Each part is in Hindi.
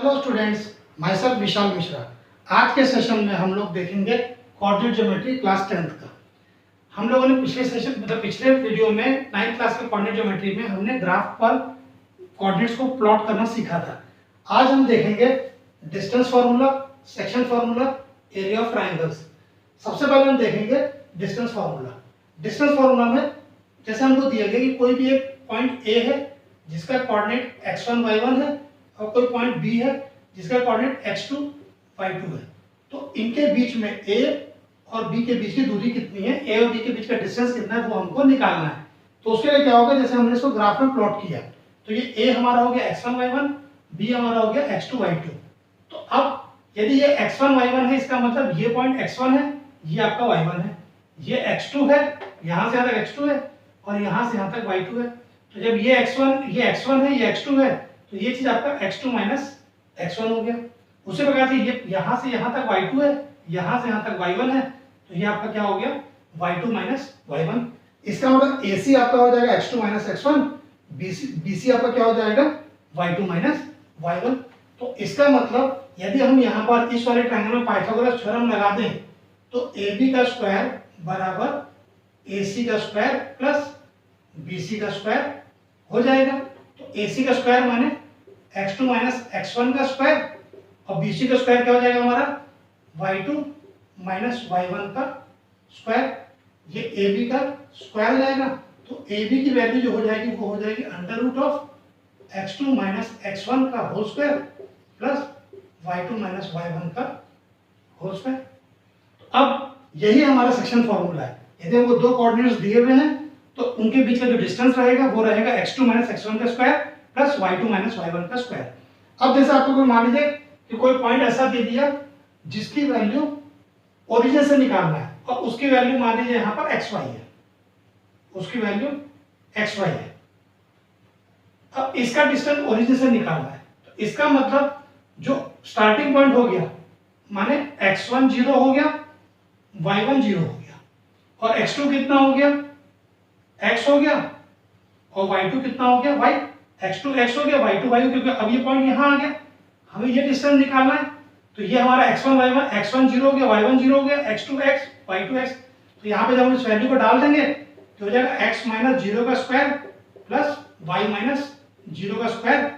Hello students, my self Vishal Mishra. आज के सेशन में हम लोग देखेंगे कोऑर्डिनेट ज्योमेट्री क्लास 10th का। हम लोगों ने पिछले सेशन मतलब पिछले वीडियो में 9th क्लास के कोऑर्डिनेट ज्योमेट्री में हमने ग्राफ पर कोऑर्डिनेट्स को प्लॉट करना सीखा था। आज हम देखेंगे distance formula, section formula, area of triangles. सबसे पहले हम देखेंगे डिस्टेंस फार्मूला। डिस्टेंस फार्मूला में जैसे हमको दिया गया कि कोई भी एक पॉइंट ए है जिसका कोऑर्डिनेट x1 y1 है और कोई पॉइंट बी है जिसका कोऑर्डिनेट x2 y2 है। तो इनके बीच में a और b के बीच की दूरी कितनी है, a और b के बीच का डिस्टेंस कितना है, वो हमको निकालना है। तो उसके लिए क्या होगा, जैसे हमने इसको ग्राफ में प्लॉट किया तो ये a हमारा हो गया x1 y1, b हमारा हो गया x2 y2। तो अब यदि ये x1 y1 है, इसका मतलब ये पॉइंट x1 है, ये आपका y1 है, ये x2 है, यहाँ से यहाँ तक x2 है और यहाँ से यहाँ तक y2 है। तो जब ये x1 है, ये x2 है, तो ये चीज आपका x2 माइनस x1 हो गया। उसी प्रकार से ये यहाँ से यहाँ तक y2 है, यहाँ से यहाँ तक y1 है, तो ये आपका क्या हो गया y2 माइनस y1। इसका मतलब AC आपका हो जाएगा x2 माइनस x1, BC आपका क्या हो जाएगा y2 माइनस y1। तो इसका मतलब यदि हम यहाँ पर इस वाले ट्रायंगल में पाइथागोरस थ्योरम लगा दें तो AB का स्क्वायर बराबर AC का स्क्वायर प्लस BC का स्क्वायर हो जाएगा। तो AC का स्क्वायर माने x2 माइनस x1 का स्क्वायर और BC का स्क्वायर क्या हो जाएगा हमारा y2 माइनस y1 का स्क्वायर। ये AB का स्क्वायर हो जाएगा। तो AB की वैल्यू जो हो जाएगी वो हो जाएगी under root of x2 minus x1 का whole square plus y2 minus y1 का होल स्क्वायर। अब यही हमारा सेक्शन फॉर्मूला है। यदि हमको दो कोऑर्डिनेट्स दिए हुए हैं तो उनके बीच का जो डिस्टेंस रहेगा वो रहेगा x2 माइनस x1 का square plus y2 minus y1 का स्क्वायर। अब जैसे आपको कोई मान लीजिए कि कोई पॉइंट ऐसा दे दिया जिसकी वैल्यू ओरिजिन से निकालना है और उसकी वैल्यू मान लीजिए यहाँ पर xy है, उसकी वैल्यू xy है। अब इसका डिस्टेंस ओरिजिन से निकालना है तो इसका मतलब जो स्टार्टिंग पॉइंट हो गया माने x1 0 हो गया, y1 0 हो गया और x2 कितना हो गया x हो गया और y2 कितना हो गया y। x2 x हो गया, y2 y, क्योंकि अब ये पॉइंट यहाँ आ गया, हमें ये डिस्टेंस निकालना है। तो ये हमारा x1 y1, x1 0 हो गया, y1 0 हो गया, x2 x, y2 x। तो यहाँ पे जब हम इस वैल्यू को डाल देंगे तो हो जाएगा x माइनस 0 का स्क्वायर प्लस y माइनस 0 का स्क्वायर।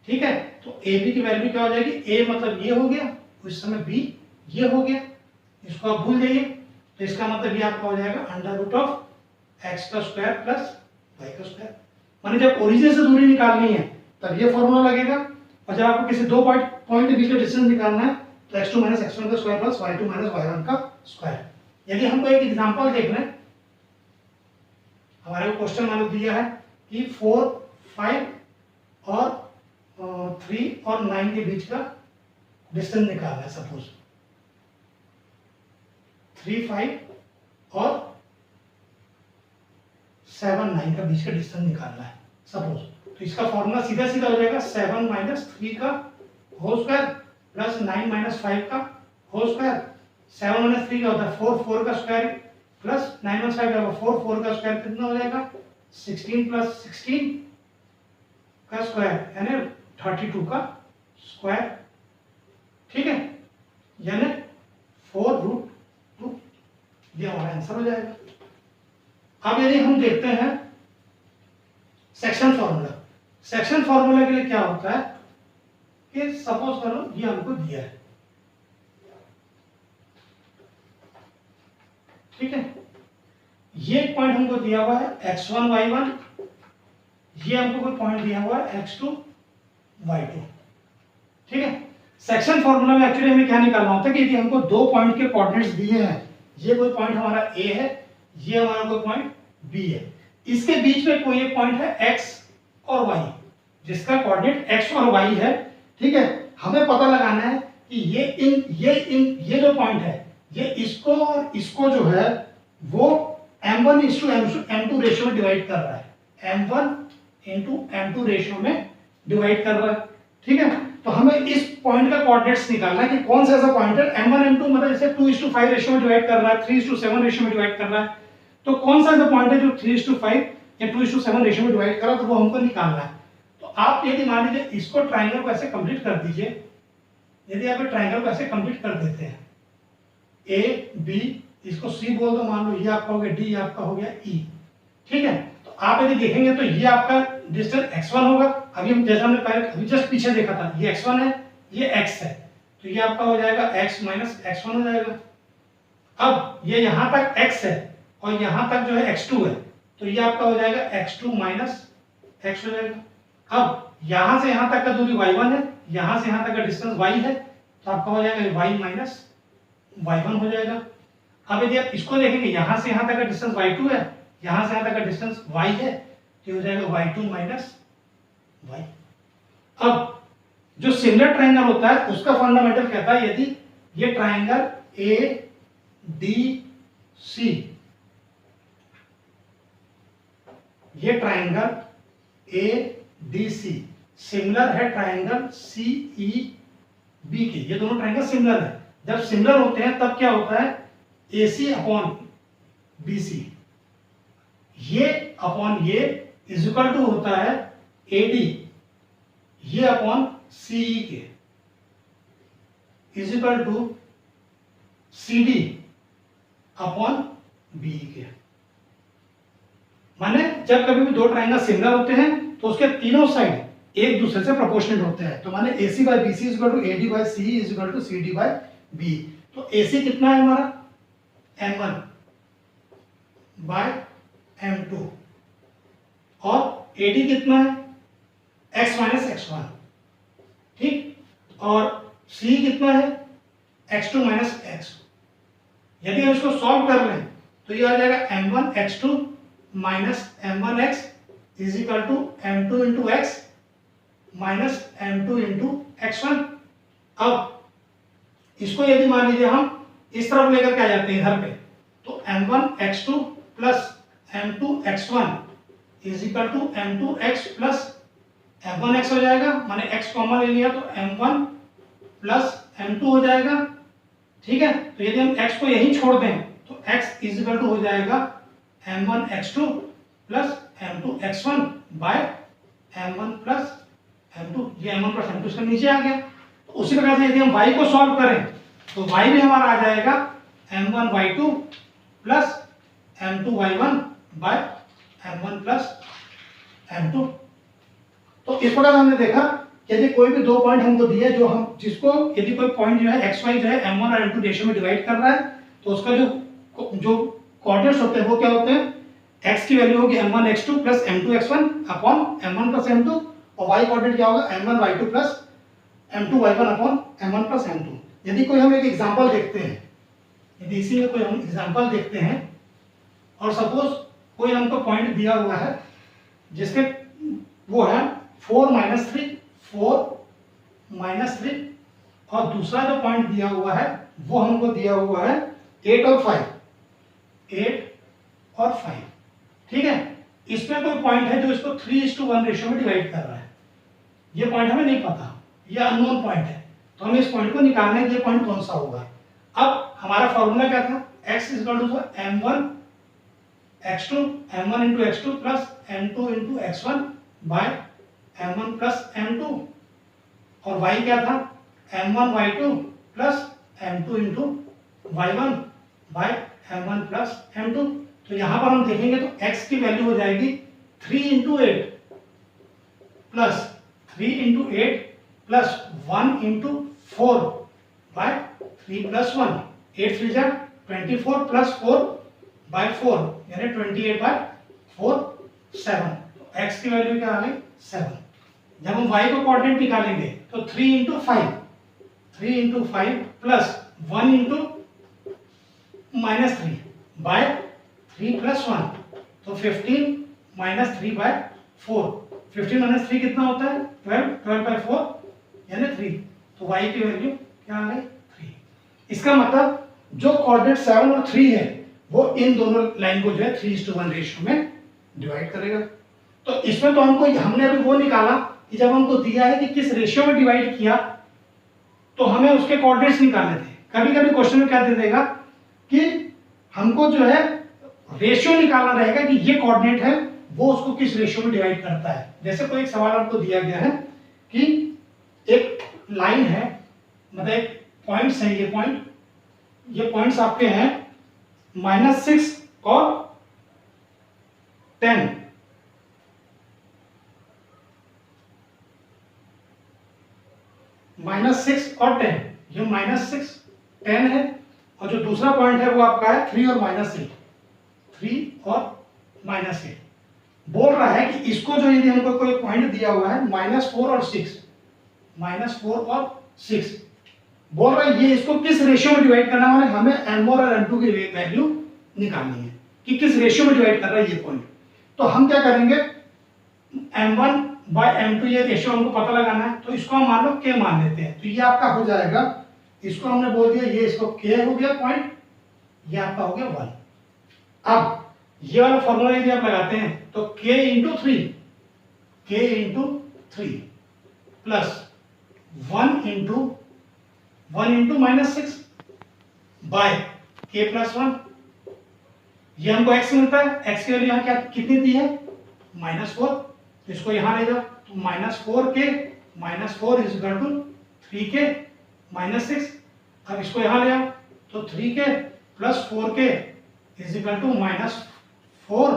ठीक है, तो AB की वैल्यू क्या हो जाएगी, A मतलब ये हो गया, उस समय B ये हो गया, इसको आप भूल जाइए। तो इसका मतलब ये आपका हो जाएगा अंडर रूट ऑफ x का स्क्वायर प्लस y का स्क्वायर। माने जब ओरिजिन से दूरी निकालनी है तब ये फॉर्मूला लगेगा और जब आपको किसी दो पॉइंट के बीच का डिस्टेंस निकालना है तो x2 माइनस x1 का square plus y2 minus y1 का स्क्वायर। यदि हमको एक एग्जांपल देखना है, हमारे को क्वेश्चन मान दिया है कि 4, 5 और 3 और 9 के बीच का डिस्टेंस निकालना है। सपोज 3, 5 और 7, 9 का बीच का डिस्टेंस निकालना है सपोज। तो इसका फॉर्मूला सीधा सीधा हो जाएगा 7 माइनस 3 का होल स्क्वायर प्लस 9 माइनस 5 का होल स्क्वायर। 7 माइनस 3 का होता है 4, 4 का स्क्वायर प्लस 9 माइनस 5 का 4, 4 का स्क्वायर कितना हो जाएगा 16 प्लस 16 का स्क्वायर यानी 32 का स्क्वायर। ठीक है, यानी 4√2। ये हमारा आंसर हो जाएगा। अब यदि हम देखते हैं सेक्शन फॉर्मूला, सेक्शन फॉर्मूला के लिए क्या होता है कि सपोज करो ये हमको दिया है, ठीक है, ये पॉइंट हमको दिया हुआ है x1 y1, ये हमको कोई पॉइंट दिया हुआ है x2 y2। ठीक है, सेक्शन फॉर्मूला में एक्चुअली हमें क्या निकालना होता है कि यदि हमको दो पॉइंट के कोऑर्डिनेट्स दिए हैं, ये कोई पॉइंट हमारा A है, ये हमारा कोई पॉइंट B है, इसके बीच में कोई एक पॉइंट है x और y जिसका कोऑर्डिनेट x और y है। ठीक है, हमें पता लगाना है कि ये जो पॉइंट है ये इसको और इसको जो है वो m1:m2 रेशियो में डिवाइड कर रहा है, m1:m2 रेशियो में डिवाइड कर रहा है। ठीक है, तो हमें इस पॉइंट का कोऑर्डिनेट्स निकालना है कि कौन सा ऐसा पॉइंट है m1 m2 मतलब जैसे 2:5 रेशियो में डिवाइड कर रहा है, 3:7 रेशियो में डिवाइड कर रहा है। तो कौन सा ऐसा पॉइंट है जो 3:5 या 2:7 रेशियो में डिवाइड कर रहा है, तो वो हमको निकालना है। तो आप यदि मान लीजिए इसको ट्राइंगल को ऐसे कंप्लीट कर दीजिए, यदि आप ट्राइंगल को ऐसे कंप्लीट कर देते हैं, ए बी, इसको सी बोल दो, मान लो ये आपका हो गया डी, आपका हो गया ई, ठीक है। तो आप यदि देखेंगे तो ये आपका डिस्टेंस x1 होगा। अभी हम जैसा हमने पहले अभी जस्ट पीछे देखा था, ये x1 है, ये x है, तो ये आपका हो जाएगा x माइनस x1 हो जाएगा। अब ये यहाँ तक x है और यहाँ तक जो है x2 है, तो ये आपका हो जाएगा x2 माइनस x हो जाएगा। अब यहाँ से यहाँ तक का दूरी y1 है, यहाँ से यहाँ तक का डिस्टेंस y है, तो आपका हो जाएगा y माइनस y1 हो जाएगा। अब यदि आप इसको देखेंगे, यहाँ से यहाँ तक का डिस्टेंस y2 है, यहाँ से यहाँ तक का डिस्टेंस y है, तो हो जाएगा y2 माइनस y। अब जो सिमिलर ट्राइंगल होता है उसका फंडामेंटल कहता है यदि ये ट्राइंगल ए डी सी, ये triangle A D C similar है ट्राइंगल सी ई बी के, ये दोनों ट्राइंगल सिमिलर है। जब सिमिलर होते हैं तब क्या होता है, ए सी अपॉन बी सी, ये अपॉन ये इज इक्वल टू होता है ए डी, ये upon C E K is equal to C D upon B K. माने जब कभी भी दो ट्राइंगल सिमिलर होते हैं तो उसके तीनों साइड एक दूसरे से प्रोपोर्शनल होते हैं। तो माने AC by BC is equal to AD by CE is equal to CD by B। तो AC कितना है हमारा, M1 बाय M2, और AD कितना है, x माइनस x1, ठीक, और CE कितना है, x2 माइनस x। यदि हम इसको सॉल्व कर लें तो ये आ जाएगा M1 x2 minus M1 x is equal to M2 into x minus M2 into x1। अब इसको यदि मान लीजिए हम इस तरफ लेकर के आ जाते हैं इधर पे, तो M1 x2 plus M2 x1 is equal to M2 x plus M1 x हो जाएगा, माने x कॉमन ले लिया तो M1 प्लस M2 हो जाएगा, ठीक है। तो यदि हम x को यहीं छोड़ दें तो x इज इक्वल टू हो जाएगा M1 x2 plus M2 x1 by M1 plus M2, ये M1 प्लस M2 इसका नीचे आ गया। तो उसी प्रकार से यदि हम y को सॉल्व करें तो y भी हमारा आ जाएगा M1 y2 plus M2 y1 bye M1 plus M2। तो इस प्रकार हमने देखा यदि कोई भी दो पॉइंट हमको दिए, जो हम जिसको यदि कोई पॉइंट जो है xy जो है M1 और M2 रेशियो में डिवाइड कर रहा है, तो उसका जो कोऑर्डिनेट्स होते हैं वो क्या होते हैं, x की वैल्यू होगी M1 x2 plus M2 x1 upon M1 plus M2, और y कोऑर्डिनेट क्या होगा M1 y2 plus M2 y1 upon M1 plus M2। यदि कोई हम एक एग्जांपल देखते हैं, यदि इसी में कोई हम एग्जांपल देखते हैं और सपोज कोई हमको पॉइंट दिया हुआ है जिसके वो है 4 माइनस 3 और दूसरा जो पॉइंट दिया हुआ है वो हमको दिया हुआ है 8 और 5, ठीक है। इसमें कोई पॉइंट है जो इसको 3:1 रेशियो में डिवाइड कर रहा है, ये पॉइंट हमें नहीं पता, ये अननोन पॉइंट है, तो हमें इस पॉइंट को निकालना है कि ये पॉइंट कौन सा होगा। अब हमारा फॉर्मूला क्या था, x is equal to m1 x2 m1 into x2 plus m2 into x1 by m1 plus m2, और y क्या था m1 y2 plus m2 into y1 bye m1 plus m2। तो यहाँ पर हम देखेंगे तो x की वैल्यू हो जाएगी 3 into 8 plus 3 into 8 plus 1 into 4 by 3 plus 1, 8 3 जा 24 प्लस 4 बाय 4 यानी 28 बाय 4 7। तो x की वैल्यू क्या आ गई 7। जब हम y को कोऑर्डिनेट निकालेंगे तो 3 into 5 plus 1 into minus 3 by 3 plus 1, तो 15 माइनस 3 बाय 4, 15 माइनस 3 कितना होता है 12 बाय 4 यानी 3। तो y की वैल्यू क्या आ गई 3। इसका मतलब जो कोऑर्डिनेट 7 और 3 है वो इन दोनों लाइन को जो है 3:1 रेशियो में डिवाइड करेगा। तो इसमें तो हमने अभी वो निकाला कि जब हमको दिया है कि किस रेशियो में डिवाइड किया तो हमें उसके कोऑर्डिनेट्स निकालने थे। कभी कभी क्वेश्चन में क्या दे देगा कि हमको जो है रेशियो निकालना रहेगा कि ये कोऑर्डिनेट है वो उसको किस रेशियो में डिवाइड करता है। जैसे कोई एक सवाल आपको दिया गया है कि एक लाइन है, मतलब एक पॉइंट्स है, ये पॉइंट्स आपके हैं -6 और 10। -6 और 10, ये -6 10 है, और जो दूसरा पॉइंट है वो आपका है 3 और -8, 3 और -8। बोल रहा है कि इसको जो यदि हमको कोई पॉइंट दिया हुआ है -4 और 6, -4 और 6, बोल रहा है ये इसको किस रेशियो में डिवाइड करना है, हमें m1 और m2 की वैल्यू निकालनी है कि किस रेशियो में डिवाइड कर रहा है ये पॉइंट। तो हम क्या करेंगे, m1 बाय m2 ये रेशियो हमको पता लगाना है, तो इसको हम मान लो k मान लेते हैं। तो ये आपका हो जाएगा, इसको हमने बोल दिया ये इसको k हो गया पॉइंट, ये आपका हो गया 1। अब ये वाला फॉर्मूला यदि आप लगाते हैं तो k into 3 plus 1 into -6 by k plus 1, ये हमको x मिलता है। x की वैल्यू यहाँ क्या कितनी दी है, -4, तो इसको यहाँ ले जाओ, तो -4k -4 is equal to 3k -6। अब इसको यहाँ ले आओ, तो 3k plus 4k is equal to -4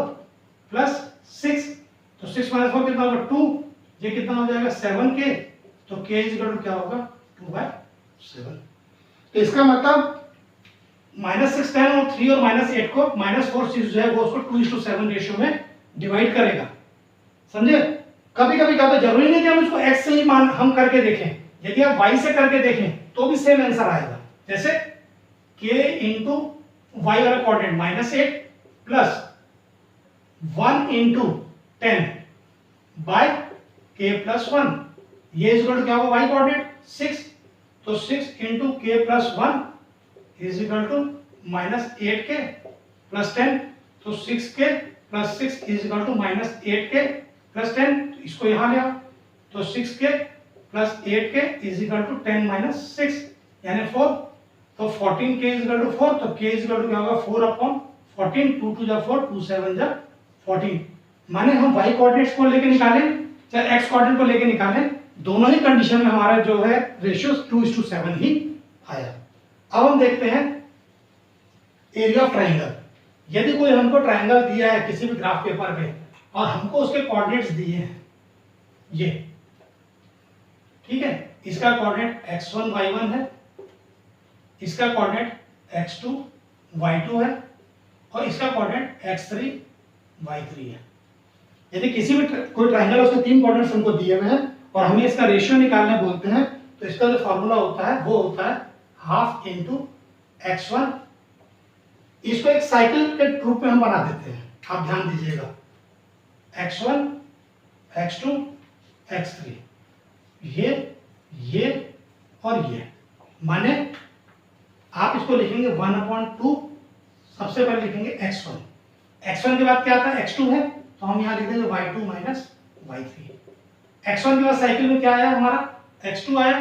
plus 6, तो 6 - 4 कितना होगा 2, ये कितना हो जाएगा 7k, तो k इज इक्वल टू क्या होगा 2/7। तो इसका मतलब -6 10 और 3 और -8 को -4 6 जो है वो उसको 2:7 रेशियो में डिवाइड करेगा, समझे। कभी कभी क्या होता है, जरूरी नहीं कि हम इसको x से ही मान हम करके देखें, यदि आप y से करके देखें तो भी सेम आंसर आएगा। जैसे k इंटू वाई वाला coordinate -8 plus 1 into 10 by k plus 1, ये इज इक्वल टू क्या होगा y कोऑर्डिनेट 6, तो 6 into k plus 1 is equal to -8k plus 10, तो 6k plus 6 is equal to -8k plus 10, तो इसको यहाँ ले आओ, तो 6k plus 8k is equal to 10 - 6 यानी 4, तो 14k इज इक्वल टू 4, तो k इज इक्वल टू क्या होगा 4/14, 2 2 जा 4, 2 7 जा 14। माने हम y कोऑर्डिनेट्स को लेके निकालें चाहे x कोऑर्डिनेट को लेके निकालें, दोनों ही कंडीशन में हमारा जो है रेशियो 2:7 ही आया। अब हम देखते हैं एरिया ऑफ ट्राइंगल। यदि कोई हमको ट्राइंगल दिया है किसी भी ग्राफ पेपर पे और हमको उसके कोऑर्डिनेट्स दिए हैं ये, ठीक है, इसका कोऑर्डिनेट x1 y1 है, इसका कोऑर्डिनेट x2 y2 है, और इसका कोऑर्डिनेट x3 y3 है। यदि किसी भी कोई ट्राइंगल उसके 3 कोऑर्डिनेट्स हमको दिए हुए हैं और हमें इसका रेशियो निकालने बोलते हैं, तो इसका जो फॉर्मूला होता है वो होता है हाफ इंटू x1। इसको एक साइकिल के रूप में हम बना देते हैं, आप ध्यान दीजिएगा, x1 x2 x3, ये और ये, माने आप इसको लिखेंगे 1/2, सबसे पहले लिखेंगे x1 के बाद क्या आता है x2 है, तो हम यहाँ लिख देंगे y2 माइनस y3। x1 के बाद साइकिल में क्या आया हमारा x2 आया,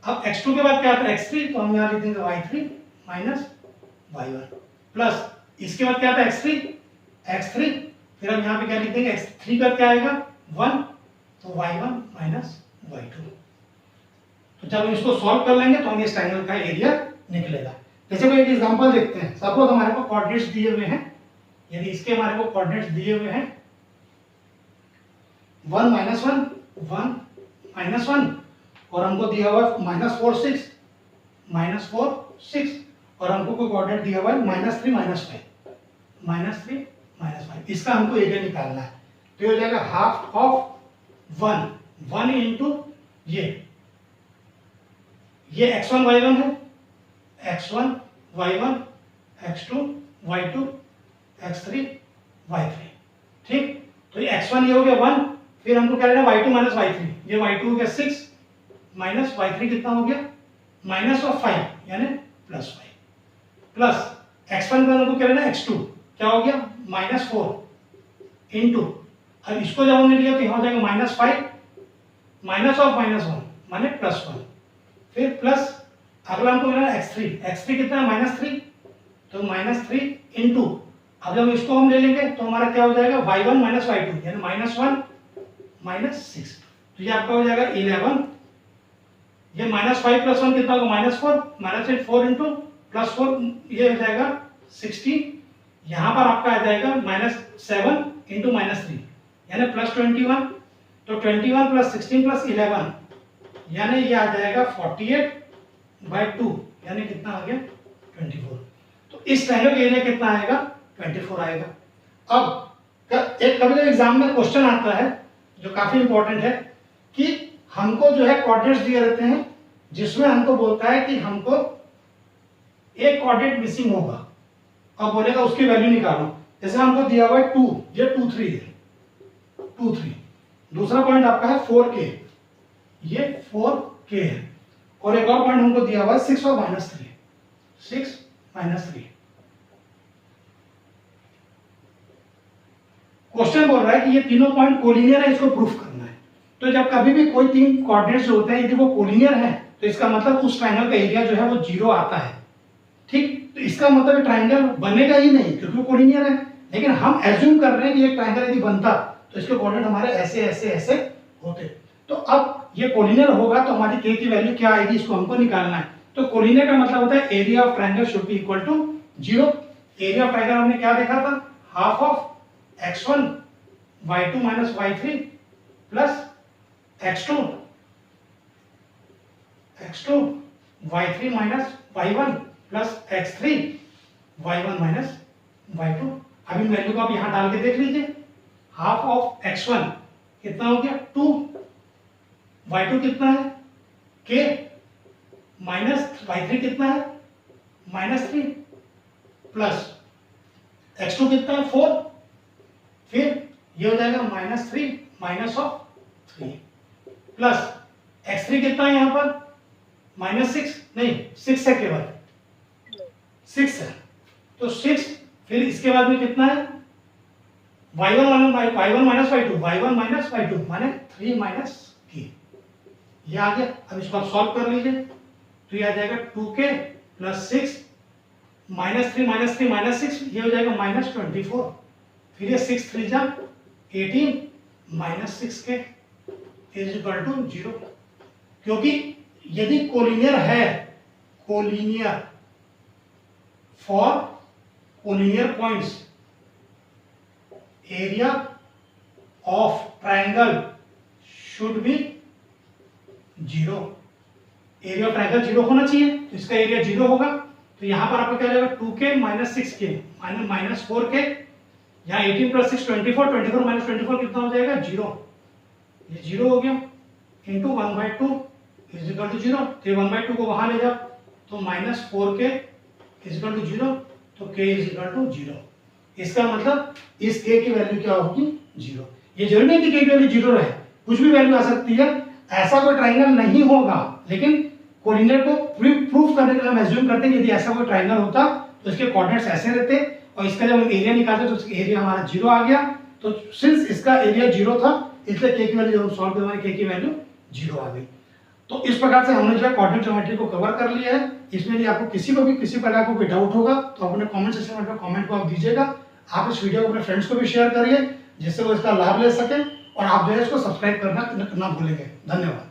अब x2 के बाद क्या आता है x3, तो हम यहाँ लिख देंगे y3 माइनस y1 प्लस इसके बाद क्या आता है x3, फिर हम यहाँ पे क्या लिख देंगे x3 का क्या आएगा 1, तो y1 माइनस y2। तो जब हम इसको सॉल्व कर लेंगे तो हम इस ट्रायंगल का एरिया निकलेगा। जैसे कोई एक एग्जांपल देखते हैं, सपोज हमारे को कोऑर्डिनेट्स दिए हुए हैं, यदि इसके हमारे को कोऑर्डिनेट्स दिए हुए हैं 1 -1 और हमको दिया हुआ है -4 6 और हमको कोई कोऑर्डिनेट दिया हुआ है -3 -5, इसका हमको एरिया निकालना है। तो ये हो जाएगा हाफ ऑफ 1 इंटू ये x1 y1 है, x1 y1 x2 y2 x3 y3, ठीक। तो ये x1 ये हो गया 1, फिर हमको क्या लेना y2 माइनस y3, ये y2 हो गया 6 माइनस y3 कितना हो गया -5 यानी +5 प्लस x1 का हमको क्या लेना x2 क्या हो गया -4 इंटू, अब इसको जब हमने लिया तो यहाँ हो जाएगा -5 -1 माने +1, फिर प्लस अगला हमको लेना x3 कितना है -3, तो -3 इंटू, अब जब इसको हम ले लेंगे तो हमारा क्या हो जाएगा y1 माइनस y2 यानी -1 -6, तो ये आपका हो जाएगा 11, ये -5 + 1 कितना होगा -4, -8 4 इंटू +4 ये हो जाएगा 16, यहाँ पर आपका आ जाएगा -7 इंटू -3 यानी +21, तो 21 + 16 + 11 यानी ये आ जाएगा 48/2 यानी कितना आ गया 24। तो इस ट्रायंगल का एरिया कितना आएगा 24 आएगा। अब एक कभी कभी एग्जाम में क्वेश्चन आता है जो काफी इंपॉर्टेंट है कि हमको जो है कोऑर्डिनेट्स दिए रहते हैं जिसमें हमको बोलता है कि हमको एक कोऑर्डिनेट मिसिंग होगा और बोलेगा उसकी वैल्यू निकालो। जैसे हमको दिया हुआ है 2, ये 2 3 है, 2 3। दूसरा पॉइंट आपका है 4k, ये 4k है, और एक और पॉइंट हमको दिया हुआ है 6 और -3, 6 -3। क्वेश्चन बोल रहा है कि ये तीनों पॉइंट कोलिनियर है, इसको प्रूफ करना है। तो जब कभी भी कोई तीन कोऑर्डिनेट्स होते हैं यदि वो कोलिनियर है तो इसका मतलब उस ट्रायंगल का एरिया जो है वो 0 आता है, ठीक। तो इसका मतलब ट्रायंगल बनेगा ही नहीं क्योंकि वो कोलिनियर है, लेकिन हम एज्यूम कर रहे हैं कि एक ट्रायंगल यदि बनता तो इसके कोऑर्डिनेट हमारे ऐसे ऐसे ऐसे होते। तो अब ये कोलिनियर होगा तो हमारी k की वैल्यू क्या आएगी, इसको हमको निकालना है। तो कोलिनियर का मतलब होता है area of triangle should be equal to 0। Area of triangle हमने क्या देखा था, half of x1 y2 minus y3 plus x2 y3 minus y1 plus x3 y1 minus y2। अब इन वैल्यू को आप यहां डाल के देख लीजिए, हाफ ऑफ x1 कितना हो गया 2, y2 कितना है k, माइनस y3 कितना है -3, प्लस x2 कितना है 4, फिर ये हो जाएगा -3 माइनस ऑफ 3, प्लस x3 कितना है यहाँ पर -6, नहीं 6 है, केवल 6 है, तो 6, फिर इसके बाद में कितना है y1 माइनस y2 माने 3 माइनस k, ये आ गया। अब इसको आप सॉल्व कर लीजिए तो ये आ जाएगा 2k प्लस 6 -3 माइनस 6, ये हो जाएगा -24, फिर ये 6 3 जा 18 minus 6k is equal to 0। क्योंकि यदि कोलिनियर है, collinear for collinear points area of triangle should B 0। Area of triangle 0 होना चाहिए, तो इसका एरिया 0 होगा। तो यहां पर आपका क्या हो जाएगा 2k minus 6k minus 4k, यहाँ 18 प्लस 6 24 माइनस 24 कितना हो जाएगा 0, ये 0 हो गया, इंटू 1/2 इज इक्वल टू 0। तो 1/2 को वहां ले जाओ तो -4k इज इक्वल टू 0, तो k इज इक्वल टू 0। इसका मतलब इस k की वैल्यू क्या होगी 0। ये जरूरी नहीं कि k की वैल्यू 0 रहे, कुछ भी वैल्यू आ सकती है। ऐसा कोई ट्रायंगल नहीं होगा, लेकिन कोऑर्डिनेट को प्रूफ करने के लिए हम एज्यूम करते हैं कि यदि ऐसा कोई ट्रायंगल होता तो इसके कोऑर्डिनेट्स ऐसे रहते, और इसका जब हम एरिया निकालते तो इसका एरिया हमारा 0 आ गया। तो सिंस इसका एरिया 0 था इसलिए k की वैल्यू जब हम सॉल्व करें हमारी k की वैल्यू 0 आ गई। तो इस प्रकार से हमने जो है कोऑर्डिनेट ज्योमेट्री को कवर कर लिया है। इसमें यदि आपको किसी प्रकार को कोई डाउट होगा तो अपने कमेंट सेक्शन में कमेंट को आप दीजिएगा। आप इस वीडियो को अपने फ्रेंड्स को भी शेयर करिए जिससे वो इसका लाभ ले सके, और आप जो है इसको सब्सक्राइब करना भूलेंगे। धन्यवाद।